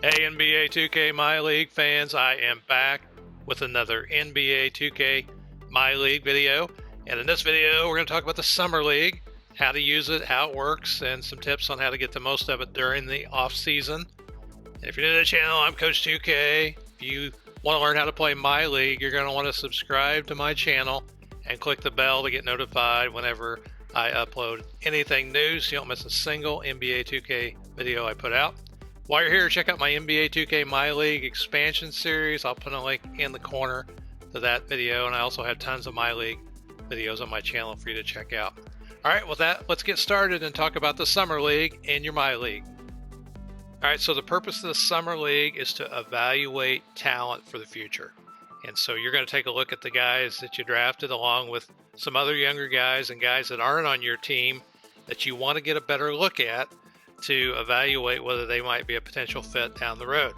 Hey NBA2K MyLeague fans, I am back with another NBA2K MyLeague video. And in this video, we're going to talk about the Summer League, how to use it, how it works, and some tips on how to get the most of it during the off season. And if you're new to the channel, I'm Coach 2K. If you want to learn how to play MyLeague, you're going to want to subscribe to my channel and click the bell to get notified whenever I upload anything new so you don't miss a single NBA 2K video I put out. While you're here, check out my NBA 2K MyLeague expansion series. I'll put a link in the corner to that video, and I also have tons of MyLeague videos on my channel for you to check out. All right, with that, let's get started and talk about the Summer League in your MyLeague. All right, so the purpose of the Summer League is to evaluate talent for the future. And so you're going to take a look at the guys that you drafted along with some other younger guys and guys that aren't on your team that you want to get a better look at to evaluate whether they might be a potential fit down the road.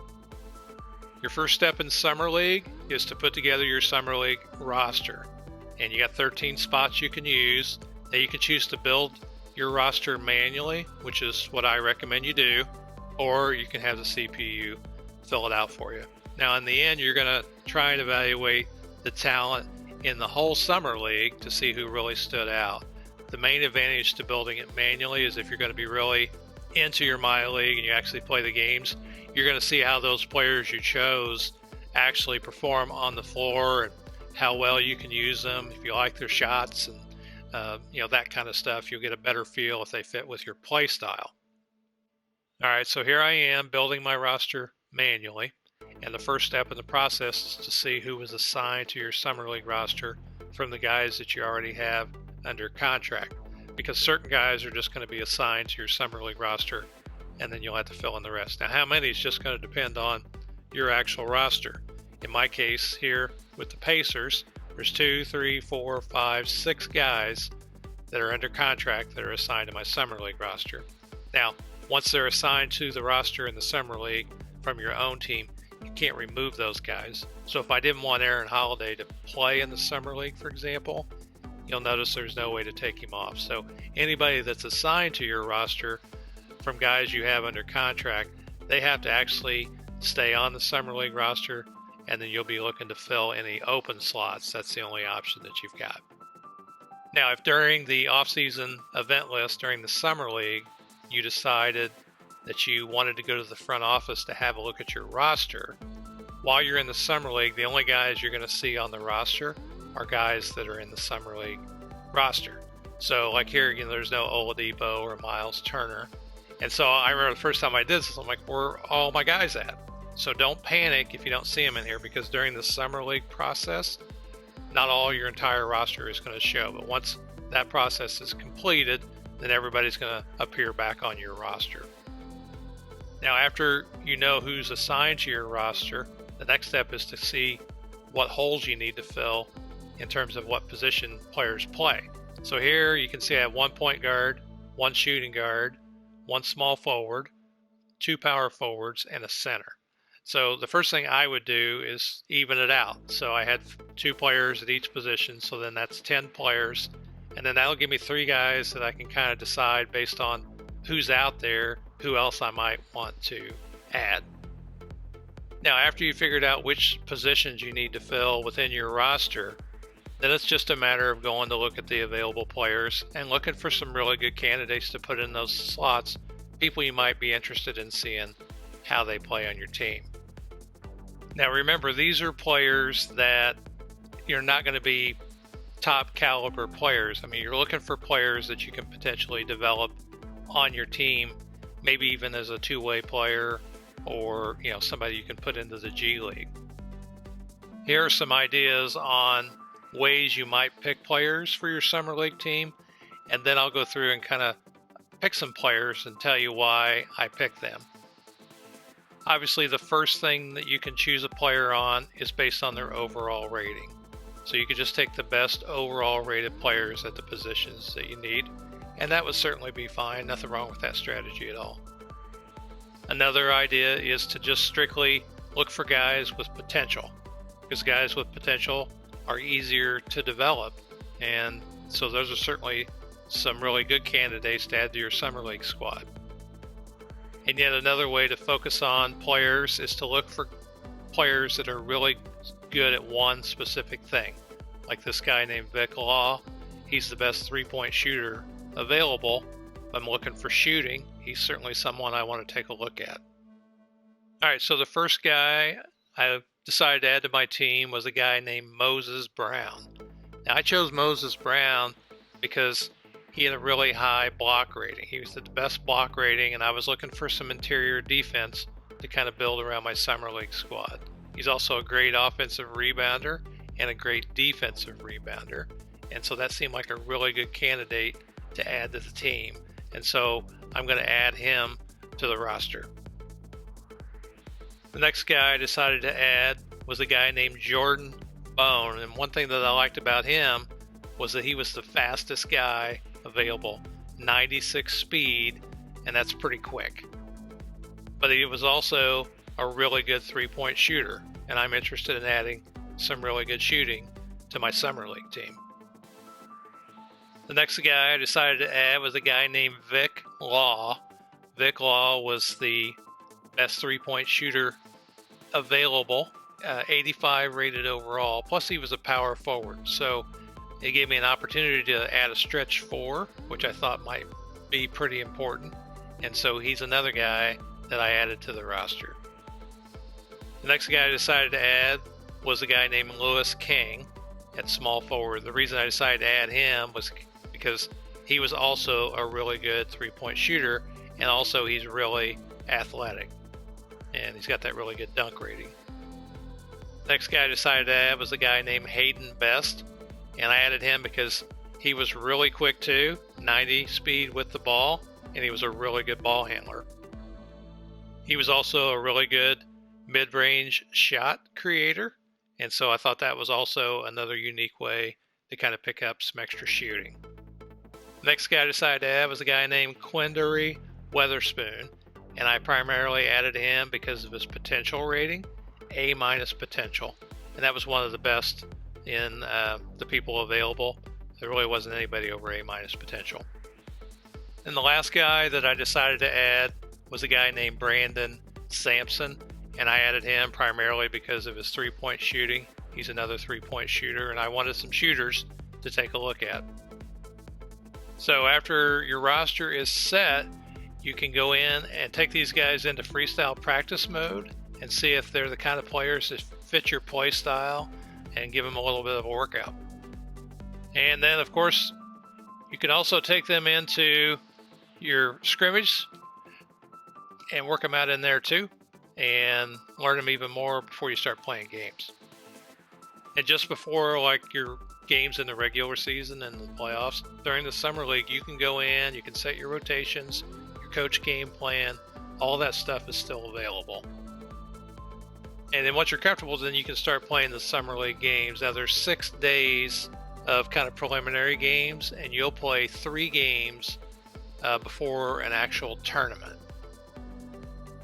Your first step in Summer League is to put together your Summer League roster. And you got 13 spots you can use. Now you can choose to build your roster manually, which is what I recommend you do, or you can have the CPU fill it out for you. Now in the end, you're going to try and evaluate the talent in the whole Summer League to see who really stood out. The main advantage to building it manually is if you're going to be really into your MyLeague and you actually play the games, you're going to see how those players you chose actually perform on the floor and how well you can use them, if you like their shots and that kind of stuff. You'll get a better feel if they fit with your play style. All right, so here I am building my roster manually, and the first step in the process is to see who was assigned to your Summer League roster from the guys that you already have under contract, because certain guys are just going to be assigned to your Summer League roster, and then you'll have to fill in the rest. Now, how many is just going to depend on your actual roster. In my case here with the Pacers, there's 2, 3, 4, 5, 6 guys that are under contract that are assigned to my Summer League roster. Now, once they're assigned to the roster in the Summer League from your own team, you can't remove those guys. So if I didn't want Aaron Holiday to play in the Summer League, for example, you'll notice there's no way to take him off. So anybody that's assigned to your roster from guys you have under contract, they have to actually stay on the Summer League roster, and then you'll be looking to fill any open slots. That's the only option that you've got. Now, if during the off-season event list during the Summer League, you decided that you wanted to go to the front office to have a look at your roster, while you're in the Summer League, the only guys you're going to see on the roster are guys that are in the Summer League roster. So like here, there's no Oladipo or Miles Turner. And so I remember the first time I did this, I'm like, where are all my guys at? So don't panic if you don't see them in here, because during the Summer League process, not all your entire roster is going to show. But once that process is completed, then everybody's going to appear back on your roster. Now, after you know who's assigned to your roster, the next step is to see what holes you need to fill in terms of what position players play. So here you can see I have 1 point guard, 1 shooting guard, 1 small forward, 2 power forwards, and a center. So the first thing I would do is even it out. So I had 2 players at each position, so then that's 10 players. And then that'll give me 3 guys that I can kind of decide based on who's out there, who else I might want to add. Now, after you figured out which positions you need to fill within your roster, then it's just a matter of going to look at the available players and looking for some really good candidates to put in those slots, people you might be interested in seeing how they play on your team. Now remember, these are players that you're not going to be top caliber players. I mean, you're looking for players that you can potentially develop on your team, maybe even as a two-way player, or somebody you can put into the G League. Here are some ideas on ways you might pick players for your Summer League team, and then I'll go through and kind of pick some players and tell you why I picked them. Obviously, the first thing that you can choose a player on is based on their overall rating. So you could just take the best overall rated players at the positions that you need, and that would certainly be fine. Nothing wrong with that strategy at all. Another idea is to just strictly look for guys with potential, because guys with potential are easier to develop, and so those are certainly some really good candidates to add to your Summer League squad. And yet another way to focus on players is to look for players that are really good at one specific thing. Like this guy named Vic Law, he's the best three-point shooter available. If I'm looking for shooting, he's certainly someone I want to take a look at. All right, so the first guy I decided to add to my team was a guy named Moses Brown. Now, I chose Moses Brown because he had a really high block rating. He was the best block rating, and I was looking for some interior defense to kind of build around my Summer League squad. He's also a great offensive rebounder and a great defensive rebounder, and so that seemed like a really good candidate to add to the team. And so I'm going to add him to the roster. The next guy I decided to add was a guy named Jordan Bone, and one thing that I liked about him was that he was the fastest guy available, 96 speed, and that's pretty quick. But he was also a really good three-point shooter, and I'm interested in adding some really good shooting to my Summer League team. The next guy I decided to add was a guy named Vic Law. Vic Law was the best three-point shooter available, 85 rated overall, plus he was a power forward. So it gave me an opportunity to add a stretch four, which I thought might be pretty important. And so he's another guy that I added to the roster. The next guy I decided to add was a guy named Lewis King at small forward. The reason I decided to add him was because he was also a really good three-point shooter, and also he's really athletic, and he's got that really good dunk rating. Next guy I decided to add was a guy named Hayden Best, and I added him because he was really quick too, 90 speed with the ball, and he was a really good ball handler. He was also a really good mid-range shot creator, and so I thought that was also another unique way to kind of pick up some extra shooting. Next guy I decided to add was a guy named Quindery Weatherspoon, and I primarily added him because of his potential rating, A- potential, and that was one of the best in the people available. There really wasn't anybody over A- potential. And the last guy that I decided to add was a guy named Brandon Sampson, and I added him primarily because of his three-point shooting. He's another three-point shooter, and I wanted some shooters to take a look at. So after your roster is set, you can go in and take these guys into freestyle practice mode and see if they're the kind of players that fit your play style and give them a little bit of a workout. And then, of course, you can also take them into your scrimmage and work them out in there too and learn them even more before you start playing games. And just before like your games in the regular season and the playoffs, during the Summer League, you can go in, you can set your rotations, your coach game plan, all that stuff is still available. And then once you're comfortable, then you can start playing the Summer League games. Now there's 6 days of kind of preliminary games, and you'll play 3 games before an actual tournament.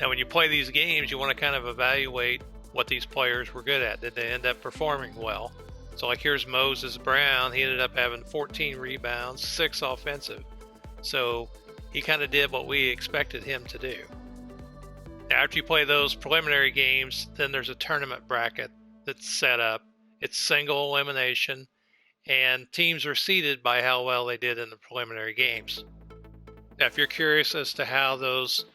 Now when you play these games, you want to kind of evaluate what these players were good at. Did they end up performing well? So like here's Moses Brown. He ended up having 14 rebounds, 6 offensive. So he kind of did what we expected him to do. Now, after you play those preliminary games, then there's a tournament bracket that's set up. It's single elimination, and teams are seeded by how well they did in the preliminary games. Now, if you're curious as to how those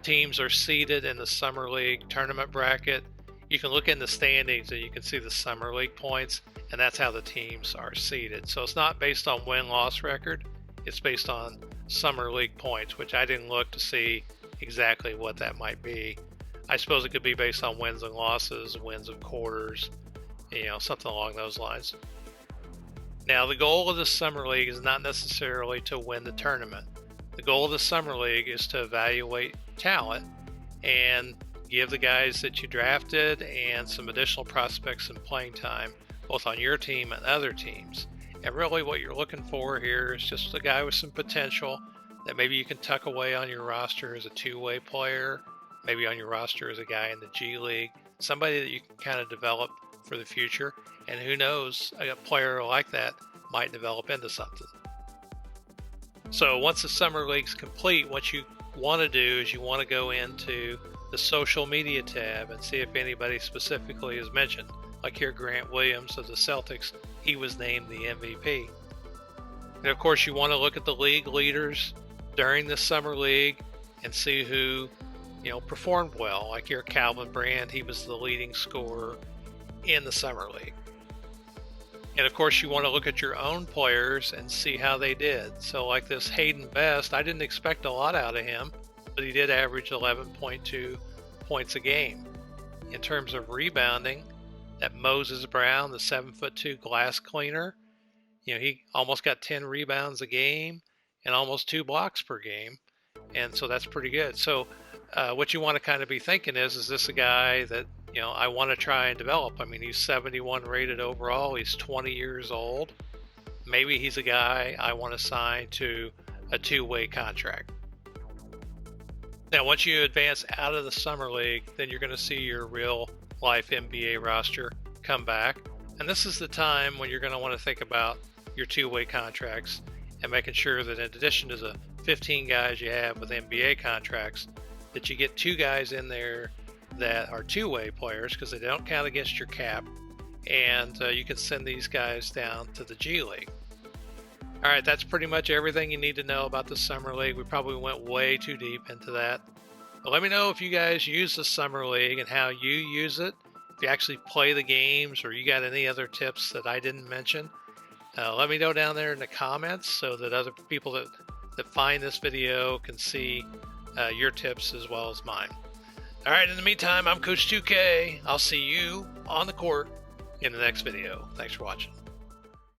teams are seeded in the Summer League tournament bracket, you can look in the standings and you can see the Summer League points, and that's how the teams are seeded. So it's not based on win-loss record, it's based on Summer League points, which I didn't look to see exactly what that might be. I suppose it could be based on wins and losses, wins of quarters, something along those lines. Now, the goal of the Summer League is not necessarily to win the tournament. The goal of the Summer League is to evaluate talent and give the guys that you drafted and some additional prospects some playing time, both on your team and other teams. And really what you're looking for here is just a guy with some potential that maybe you can tuck away on your roster as a two-way player, maybe on your roster as a guy in the G League, somebody that you can kind of develop for the future. And who knows, a player like that might develop into something. So once the Summer League's complete, once you want to do is you want to go into the social media tab and see if anybody specifically is mentioned. Like here, Grant Williams of the Celtics, he was named the MVP. And of course, you want to look at the league leaders during the summer league and see who, performed well. Like here, Calvin Brand, he was the leading scorer in the summer league. And of course, you want to look at your own players and see how they did. So like this Hayden Best, I didn't expect a lot out of him, but he did average 11.2 points a game. In terms of rebounding, that Moses Brown, the 7'2" glass cleaner, he almost got 10 rebounds a game and almost 2 blocks per game. And so that's pretty good. So what you want to kind of be thinking is this a guy that, I want to try and develop? I mean, he's 71 rated overall. He's 20 years old. Maybe he's a guy I want to sign to a 2-way contract. Now, once you advance out of the summer league, then you're going to see your real life NBA roster come back. And this is the time when you're going to want to think about your 2-way contracts and making sure that in addition to the 15 guys you have with NBA contracts, that you get 2 guys in there that are 2-way players because they don't count against your cap, and you can send these guys down to the G League. All right, that's pretty much everything you need to know about the Summer League. We probably went way too deep into that. But let me know if you guys use the Summer League and how you use it. If you actually play the games or you got any other tips that I didn't mention. Let me know down there in the comments so that other people that find this video can see your tips as well as mine. All right, in the meantime, I'm Coach 2K. I'll see you on the court in the next video. Thanks for watching.